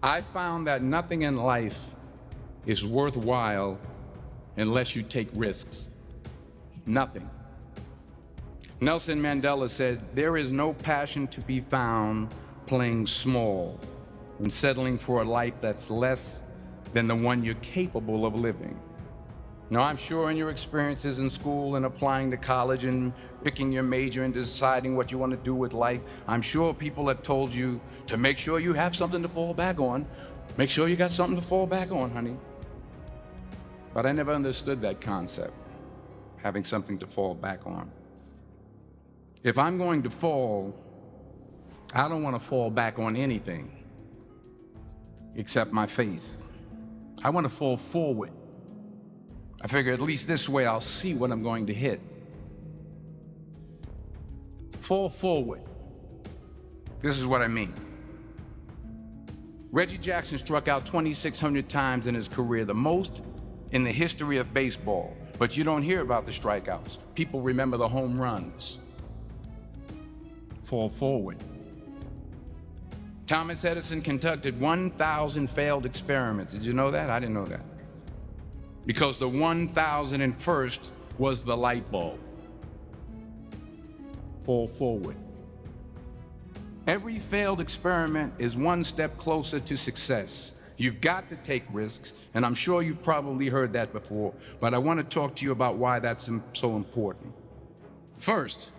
I found that nothing in life is worthwhile unless you take risks. Nothing. Nelson Mandela said, "There is no passion to be found playing small and settling for a life that's less than the one you're capable of living." Now, I'm sure in your experiences in school and applying to college and picking your major and deciding what you want to do with life, I'm sure people have told you to make sure you have something to fall back on. Make sure you got something to fall back on, honey. But I never understood that concept, having something to fall back on. If I'm going to fall, I don't want to fall back on anything except my faith. I want to fall forward. I figure at least this way I'll see what I'm going to hit. Fall forward. This is what I mean. Reggie Jackson struck out 2,600 times in his career, the most in the history of baseball. But you don't hear about the strikeouts. People remember the home runs. Fall forward. Thomas Edison conducted 1,000 failed experiments. Did you know that? I didn't know that. Because the 1,001st was the light bulb. Fall forward. Every failed experiment is one step closer to success. You've got to take risks, and I'm sure you've probably heard that before, but I want to talk to you about why that's so important. First,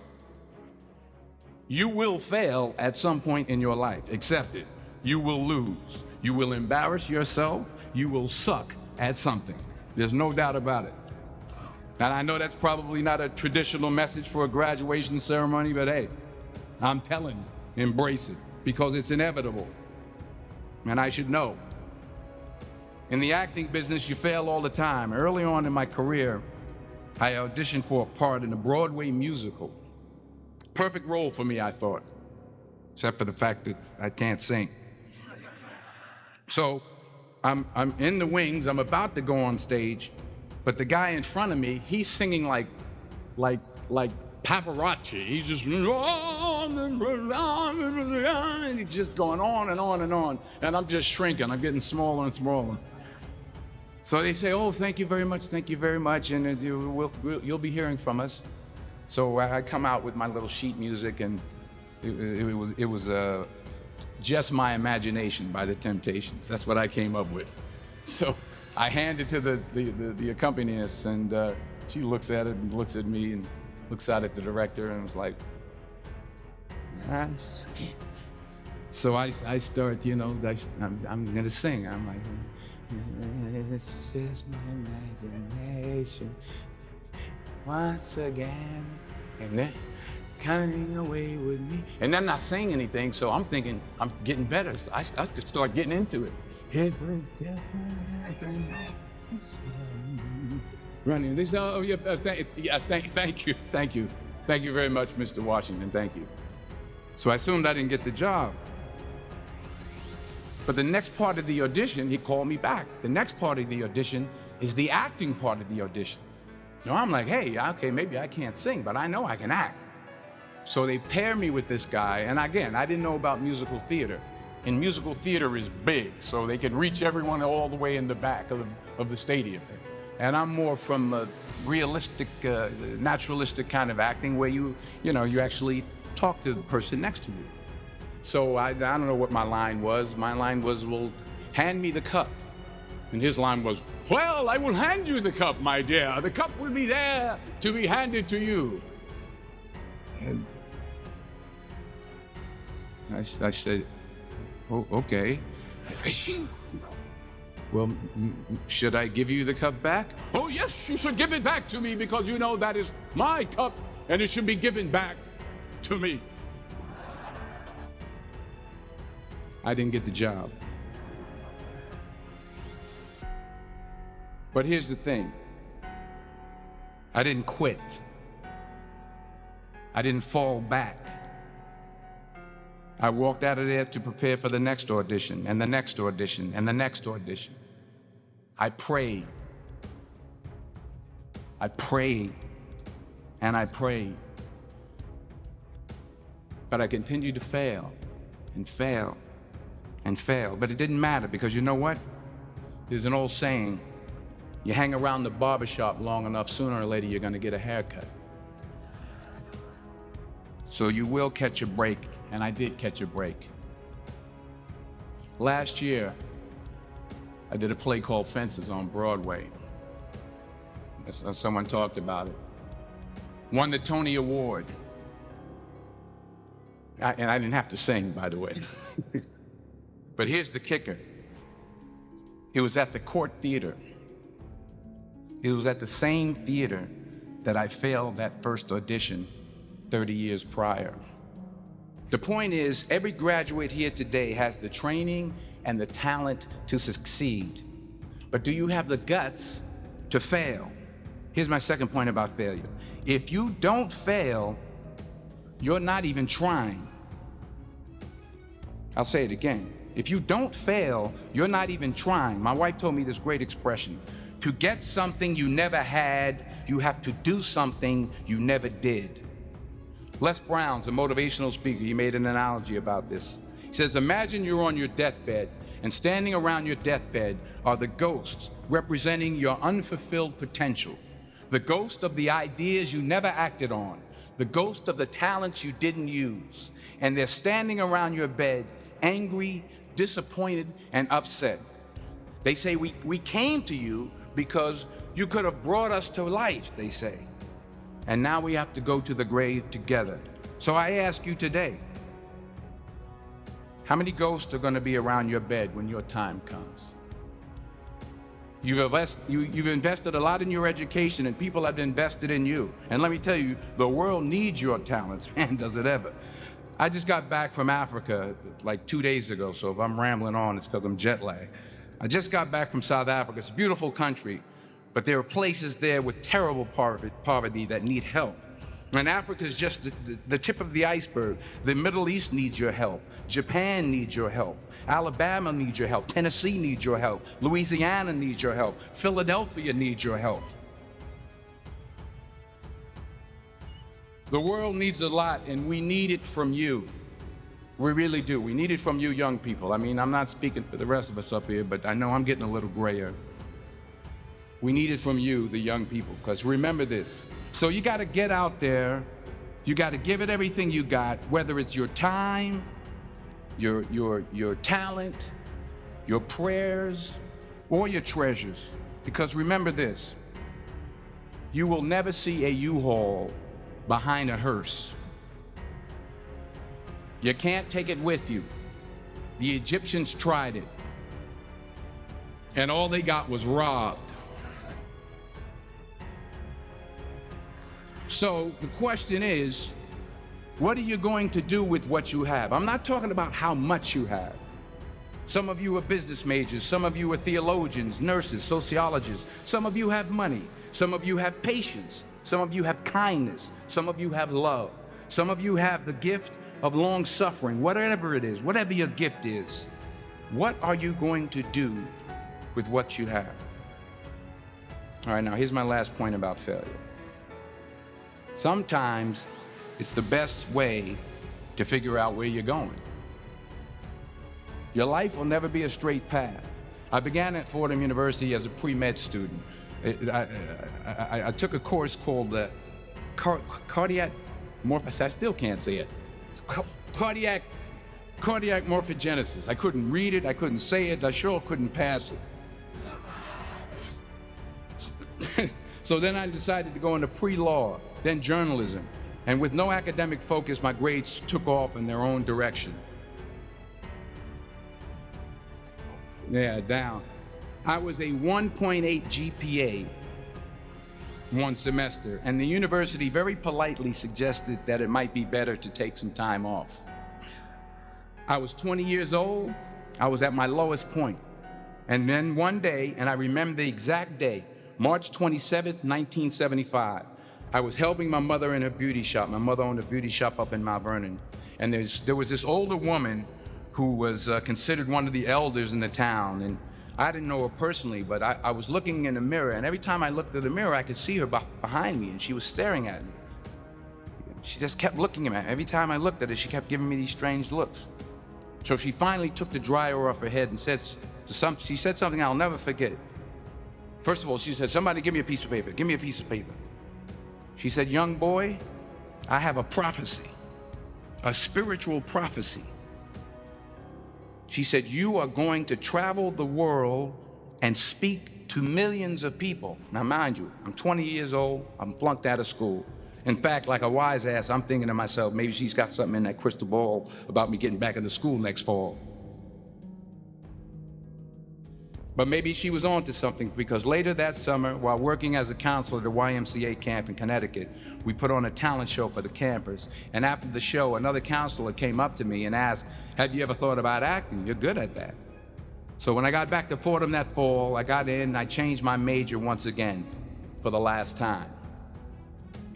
you will fail at some point in your life. Accept it. You will lose. You will embarrass yourself. You will suck at something. There's no doubt about it. And I know that's probably not a traditional message for a graduation ceremony, but hey, I'm telling you, embrace it, because it's inevitable. And I should know. In the acting business, you fail all the time. Early on in my career, I auditioned for a part in a Broadway musical. Perfect role for me, I thought, except for the fact that I can't sing. So I'm in the wings, I'm about to go on stage, but the guy in front of me, he's singing like Pavarotti. He's just, and he's just going on and on and on, and I'm just shrinking, I'm getting smaller and smaller. So they say, "Oh, thank you very much, and you'll be hearing from us." So I come out with my little sheet music, and it was Just My Imagination by the Temptations. That's what I came up with. So I hand it to the accompanist, and she looks at it and looks at me and looks out at the director and was like, "Nice." So I start, I'm gonna sing. I'm like, "It's just my imagination once again, and then coming away with me." And I'm not saying anything, so I'm thinking I'm getting better. So I just start getting into it. It was just running. They say, "Oh yeah, thank you very much, Mr. Washington. Thank you." So I assumed I didn't get the job. But the next part of the audition, he called me back. The next part of the audition is the acting part of the audition. Now I'm like, hey, okay, maybe I can't sing, but I know I can act. So they pair me with this guy, and again, I didn't know about musical theater. And musical theater is big, so they can reach everyone all the way in the back of the stadium. And I'm more from a realistic, naturalistic kind of acting where you actually talk to the person next to you. So I don't know what my line was. My line was, "Well, hand me the cup." And his line was, "Well, I will hand you the cup, my dear. The cup will be there to be handed to you." And I said, "Oh, okay." "Well, should I give you the cup back?" "Oh, yes, you should give it back to me, because you know that is my cup, and it should be given back to me." I didn't get the job. But here's the thing. I didn't quit. I didn't fall back. I walked out of there to prepare for the next audition, and the next audition, and the next audition. I prayed. I prayed, and I prayed. But I continued to fail, and fail, and failed. But it didn't matter because you know what? There's an old saying, you hang around the barbershop long enough, sooner or later you're gonna get a haircut. So you will catch a break, and I did catch a break. Last year, I did a play called Fences on Broadway. Someone talked about it. Won the Tony Award. And I didn't have to sing, by the way. But here's the kicker. It was at the Court Theater. It was at the same theater that I failed that first audition 30 years prior. The point is, every graduate here today has the training and the talent to succeed. But do you have the guts to fail? Here's my second point about failure. If you don't fail, you're not even trying. I'll say it again. If you don't fail, you're not even trying. My wife told me this great expression. To get something you never had, you have to do something you never did. Les Brown's a motivational speaker. He made an analogy about this. He says, imagine you're on your deathbed, and standing around your deathbed are the ghosts representing your unfulfilled potential. The ghost of the ideas you never acted on. The ghost of the talents you didn't use. And they're standing around your bed, angry, disappointed, and upset. They say, we came to you because you could have brought us to life, they say. And now we have to go to the grave together. So I ask you today, how many ghosts are going to be around your bed when your time comes? You've invested a lot in your education, and people have invested in you. And let me tell you, the world needs your talents, man, does it ever. I just got back from Africa like 2 days ago, so if I'm rambling on, it's because I'm jet lagged. I just got back from South Africa. It's a beautiful country, but there are places there with terrible poverty that need help. And Africa is just the tip of the iceberg. The Middle East needs your help. Japan needs your help. Alabama needs your help. Tennessee needs your help. Louisiana needs your help. Philadelphia needs your help. The world needs a lot, and we need it from you. We really do. We need it from you young people. I mean, I'm not speaking for the rest of us up here, but I know I'm getting a little grayer. We need it from you, the young people, because remember this. So you got to get out there. You got to give it everything you got, whether it's your time, your talent, your prayers, or your treasures. Because remember this, you will never see a U-Haul behind a hearse. You can't take it with you. The Egyptians tried it, and all they got was robbed. So the question is, what are you going to do with what you have? I'm not talking about how much you have. Some of you are business majors. Some of you are theologians, nurses, sociologists. Some of you have money. Some of you have patience. Some of you have kindness. Some of you have love. Some of you have the gift of long suffering, whatever it is, whatever your gift is. What are you going to do with what you have? All right, now here's my last point about failure. Sometimes it's the best way to figure out where you're going. Your life will never be a straight path. I began at Fordham University as a pre-med student. I took a course called cardiac morphogenesis. I still can't say it. Cardiac morphogenesis. I couldn't read it. I couldn't say it. I sure couldn't pass it. So then I decided to go into pre-law, then journalism. And with no academic focus, my grades took off in their own direction. Yeah, down. I was a 1.8 GPA one semester, and the university very politely suggested that it might be better to take some time off. I was 20 years old. I was at my lowest point. And then one day, and I remember the exact day, March 27th, 1975, I was helping my mother in her beauty shop. My mother owned a beauty shop up in Mount Vernon. And there was this older woman who was considered one of the elders in the town. And I didn't know her personally, but I was looking in the mirror, and every time I looked at the mirror, I could see her behind me, and she was staring at me. She just kept looking at me. Every time I looked at her, she kept giving me these strange looks. So she finally took the dryer off her head and she said something I'll never forget. First of all, she said, somebody give me a piece of paper. Give me a piece of paper. She said, young boy, I have a prophecy, a spiritual prophecy. She said, you are going to travel the world and speak to millions of people. Now, mind you, I'm 20 years old. I'm flunked out of school. In fact, like a wise ass, I'm thinking to myself, maybe she's got something in that crystal ball about me getting back into school next fall. But maybe she was on to something, because later that summer, while working as a counselor at a YMCA camp in Connecticut, we put on a talent show for the campers. And after the show, another counselor came up to me and asked, have you ever thought about acting? You're good at that. So when I got back to Fordham that fall, I got in and I changed my major once again for the last time.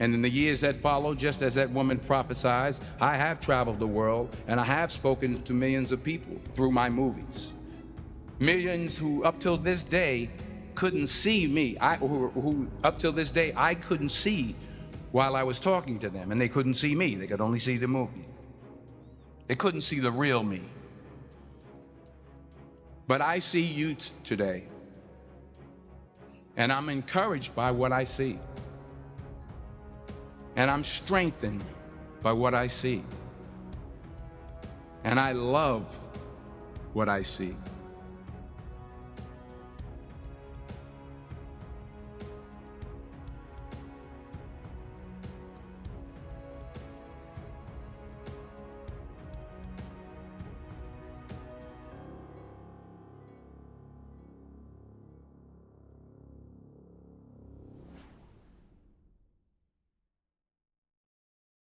And in the years that followed, just as that woman prophesied, I have traveled the world and I have spoken to millions of people through my movies. Millions who up till this day couldn't see me, who up till this day I couldn't see while I was talking to them, and they couldn't see me. They could only see the movie. They couldn't see the real me. But I see you today, and I'm encouraged by what I see. And I'm strengthened by what I see. And I love what I see.